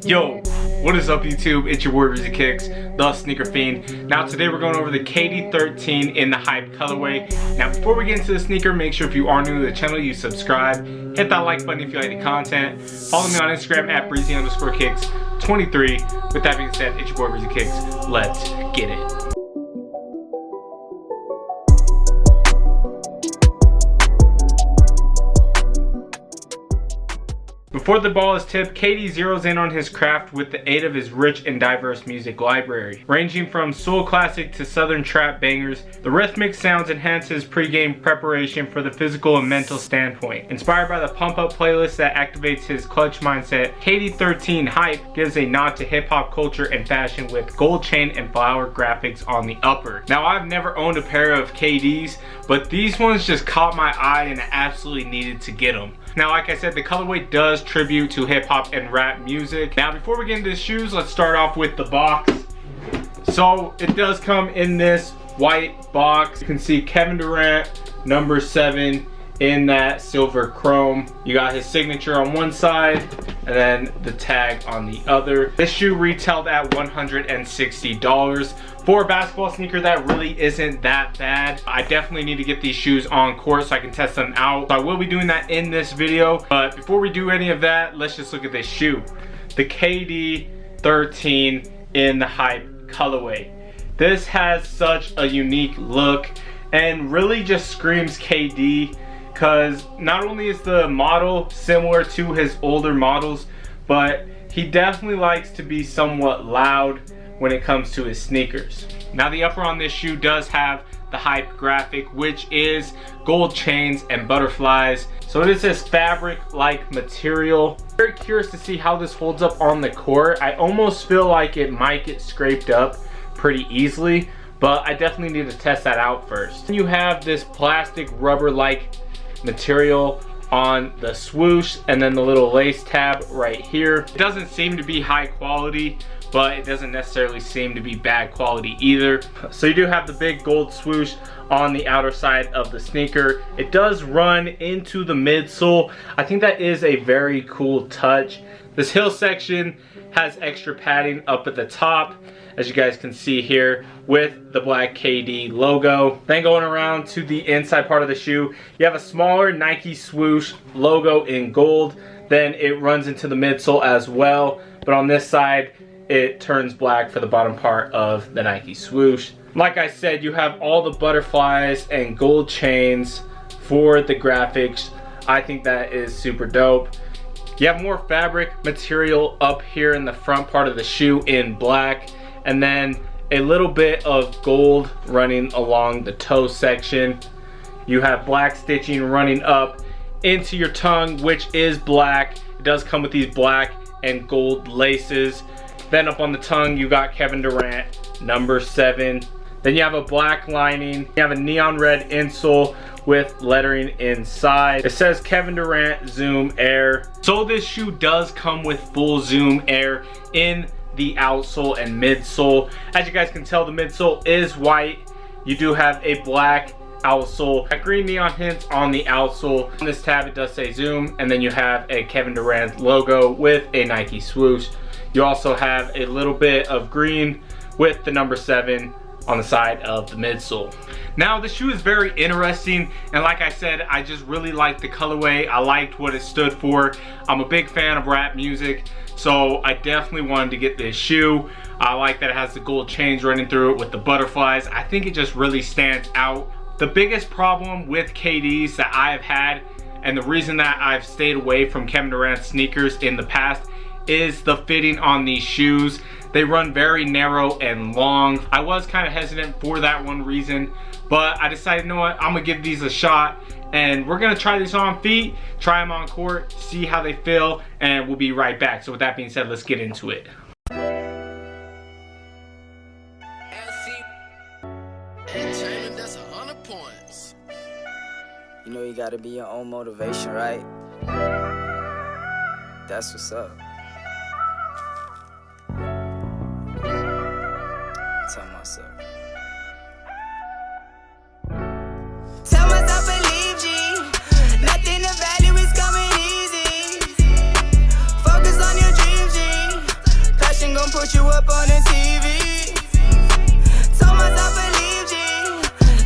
Yo, what is up YouTube? It's your boy Rizzy Kicks, the Sneaker Fiend. Now today we're going over the KD13 in the Hype colorway. Now before we get into the sneaker, make sure if you are new to the channel, you subscribe. Hit that like button if you like the content. Follow me on Instagram at Breezy_Kicks23. With that being said, it's your boy Rizzy Kicks. Let's get it. Before the ball is tipped, KD zeroes in on his craft with the aid of his rich and diverse music library. Ranging from soul classic to southern trap bangers, the rhythmic sounds enhance his pregame preparation for the physical and mental standpoint. Inspired by the pump-up playlist that activates his clutch mindset, KD13 Hype gives a nod to hip-hop culture and fashion with gold chain and flower graphics on the upper. Now I've never owned a pair of KDs, but these ones just caught my eye and I absolutely needed to get them. Now, like I said, the colorway does tribute to hip hop and rap music. Now, before we get into the shoes, let's start off with the box. So it does come in this white box. You can see Kevin Durant, number 7, in that silver chrome. You got his signature on one side and then the tag on the other. This shoe retailed at $160. For a basketball sneaker, that really isn't that bad. I definitely need to get these shoes on court so I can test them out. So I will be doing that in this video. But before we do any of that, let's just look at this shoe. The KD13 in the Hype colorway. This has such a unique look and really just screams KD, because not only is the model similar to his older models, but he definitely likes to be somewhat loud when it comes to his sneakers. Now the upper on this shoe does have the Hype graphic, which is gold chains and butterflies. So it is this fabric-like material. Very curious to see how this holds up on the court. I almost feel like it might get scraped up pretty easily, but I definitely need to test that out first. You have this plastic rubber-like material on the swoosh and then the little lace tab right here. It doesn't seem to be high quality, but it doesn't necessarily seem to be bad quality either. So you do have the big gold swoosh on the outer side of the sneaker. It does run into the midsole. I think that is a very cool touch. This heel section has extra padding up at the top, as you guys can see here, with the black KD logo. Then going around to the inside part of the shoe, you have a smaller Nike swoosh logo in gold. Then it runs into the midsole as well, but on this side it turns black for the bottom part of the Nike swoosh. Like I said, you have all the butterflies and gold chains for the graphics. I think that is super dope. You have more fabric material up here in the front part of the shoe in black, and then a little bit of gold running along the toe section. You have black stitching running up into your tongue, which is black. It does come with these black and gold laces. Then up on the tongue, you got Kevin Durant, number 7. Then you have a black lining. You have a neon red insole with lettering inside. It says Kevin Durant Zoom Air. So this shoe does come with full Zoom Air in the outsole and midsole. As you guys can tell, the midsole is white. You do have a black outsole, a green neon hints on the outsole. On this tab, it does say Zoom, and then you have a Kevin Durant logo with a Nike swoosh. You also have a little bit of green with the number 7 on the side of the midsole. Now the shoe is very interesting, and like I said, I just really liked the colorway. I liked what it stood for. I'm a big fan of rap music, so I definitely wanted to get this shoe. I like that it has the gold chains running through it with the butterflies. I think it just really stands out. The biggest problem with KDs that I have had, and the reason that I've stayed away from Kevin Durant sneakers in the past, is the fitting on these shoes. They run very narrow and long. I was kind of hesitant for that one reason, but I decided, you know what, I'm gonna give these a shot, and we're gonna try these on feet, try them on court, see how they feel, and we'll be right back. So with that being said, let's get into it. You know you gotta be your own motivation, right? That's what's up. Tell myself. Tell myself believe G. Nothing to value is coming easy. Focus on your dreams G. gon' put you up on the TV. Told myself believe G.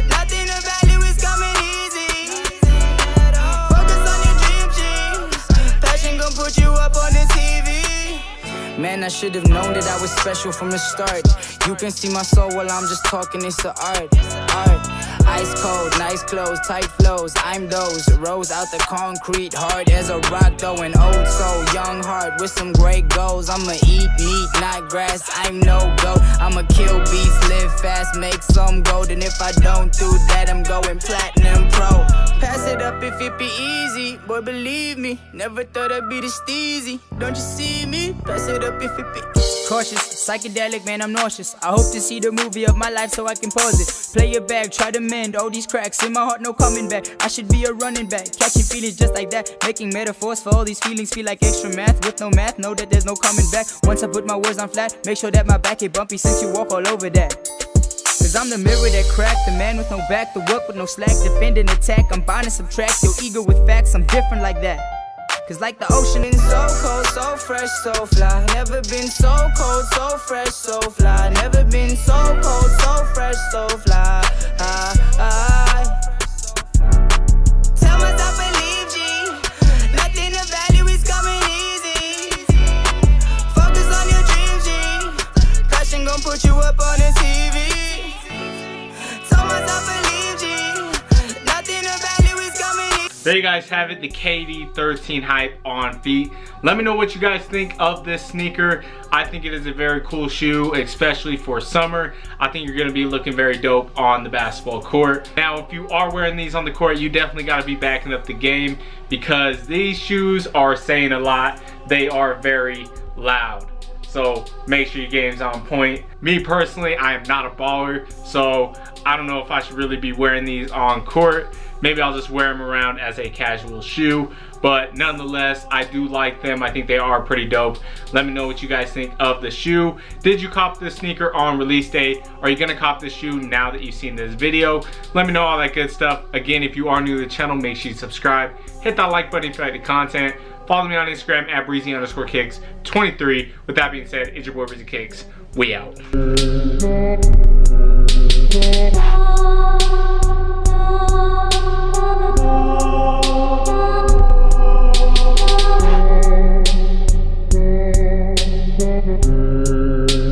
Nothing of value is coming easy. Focus on your dream G. Passion gon' put you up on the TV. Man, I should have known that I was special from the start. You can see my soul while I'm just talking, it's the art. Ice cold, nice clothes, tight flows. I'm those, rose out the concrete, hard as a rock though. An old soul, young heart with some great goals. I'ma eat meat, not grass, I'm no goat. I'ma kill beats, live fast, make some gold. And if I don't do that, I'm going platinum pro. Pass it up if it be easy, boy believe me. Never thought I'd be this easy. Don't you see me? Pass it up if it be cautious, psychedelic, man, I'm nauseous. I hope to see the movie of my life so I can pause it. Play it back, try to mend all these cracks. In my heart, no coming back. I should be a running back, catching feelings just like that. Making metaphors for all these feelings feel like extra math. With no math, know that there's no coming back. Once I put my words on flat, make sure that my back ain't bumpy since you walk all over that. Cause I'm the mirror that cracked, the man with no back, the work with no slack, defend and attack. I'm bound to subtract, your ego with facts, I'm different like that. Cause like the ocean is so cold, so fresh, so fly. Never been so cold, so fresh, so fly. Never been so cold, so fresh, so fly. Tell myself believe G. Nothing of value is coming easy. Focus on your dreams G. Passion gon' put you up on the TV. Tell myself believe G. Nothing of value is coming easy. There you guys have it, the KD13 hype on feet. Let me know what you guys think of this sneaker. I think it is a very cool shoe, especially for summer. I think you're gonna be looking very dope on the basketball court. Now, if you are wearing these on the court, you definitely gotta be backing up the game because these shoes are saying a lot. They are very loud. So make sure your game's on point. Me personally, I am not a baller, so I don't know if I should really be wearing these on court. Maybe I'll just wear them around as a casual shoe, but nonetheless, I do like them. I think they are pretty dope. Let me know what you guys think of the shoe. Did you cop this sneaker on release date? Are you gonna cop this shoe now that you've seen this video? Let me know all that good stuff. Again, if you are new to the channel, make sure you subscribe. Hit that like button if you like the content. Follow me on Instagram at breezy_kicks23. With that being said, it's your boy Breezy Kicks. We out.